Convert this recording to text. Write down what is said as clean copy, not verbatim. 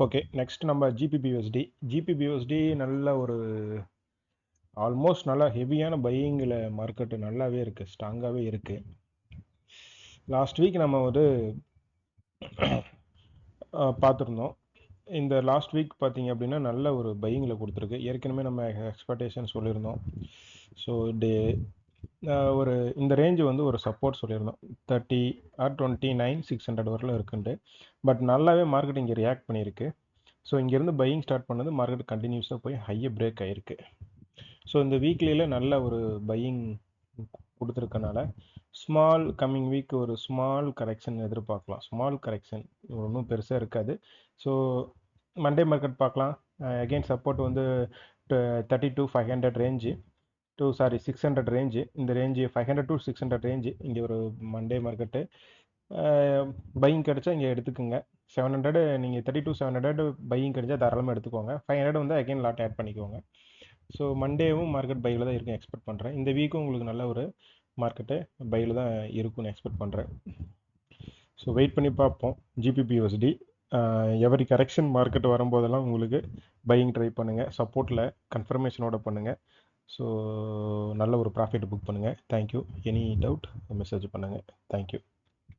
Okay, next நம்ம ஜிபிபியூஎஸ்டி. ஜிபிபியூஎஸ்டி நல்ல ஒரு ஆல்மோஸ்ட் நல்லா ஹெவியான பையிங்கில் மார்க்கெட்டு நல்லாவே இருக்குது, ஸ்ட்ராங்காகவே இருக்குது. லாஸ்ட் வீக் நம்ம வந்து பார்த்துருந்தோம். இந்த லாஸ்ட் வீக் பார்த்தீங்க அப்படின்னா நல்ல ஒரு பையிங்கில் கொடுத்துருக்கு. ஏற்கனவே நம்ம எக்ஸ்பெக்டேஷன் சொல்லியிருந்தோம். ஸோ ஒரு இந்த ரேஞ்சு வந்து ஒரு சப்போர்ட் சொல்லியிருந்தோம், 30 ஆர் 29,600 வரலும் இருக்குன்ட்டு. பட் நல்லாவே மார்க்கெட் இங்கே ரியாக்ட் பண்ணியிருக்கு. ஸோ இங்கேருந்து பையிங் ஸ்டார்ட் பண்ணது மார்க்கெட் கண்டினியூஸாக போய் ஹையை பிரேக் ஆகிருக்கு. ஸோ இந்த வீக்லியில் நல்ல ஒரு பையிங் கொடுத்துருக்கனால ஸ்மால் கம்மிங் வீக் ஒரு ஸ்மால் கரெக்ஷன் எதிர்பார்க்கலாம். ஸ்மால் கரெக்ஷன் ஒன்றும் பெருசாக இருக்காது. ஸோ மண்டே மார்க்கெட் பார்க்கலாம். அகெயின் சப்போர்ட் வந்து 32,500 ரேஞ்சு, 600 ரேஞ்சு. இந்த ரேஞ்சு 500 to 600 ரேஞ்சு இங்கே ஒரு மண்டே மார்க்கெட்டு. பையிங் கிடச்சா இங்கே எடுத்துக்கோங்க. 700 நீங்கள் 32,700 பையிங் கிடைச்சா தாராளமாக எடுத்துக்கோங்க. 500 வந்து அகைன் லாட் ஆட் பண்ணிக்கோங்க. ஸோ மண்டேவும் மார்க்கெட் பையில் தான் இருக்கும் எக்ஸ்பெக்ட் பண்ணுறேன். இந்த வீக்கும் உங்களுக்கு நல்ல ஒரு மார்க்கெட்டு பையில் தான் இருக்கும்னு எக்ஸ்பெக்ட் பண்ணுறேன். ஸோ வெயிட் பண்ணி பார்ப்போம். ஜிபிபியூஎஸ்டி எவரி கரெக்ஷன் மார்க்கெட் வரும்போதெல்லாம் உங்களுக்கு பையிங் ட்ரை பண்ணுங்கள். சப்போர்ட்டில் கன்ஃபர்மேஷனோட பண்ணுங்கள். ஸோ நல்ல ஒரு ப்ராஃபிட் புக் பண்ணுங்கள். தேங்க்யூ. எனி டவுட் மெசேஜ் பண்ணுங்கள். தேங்க்யூ.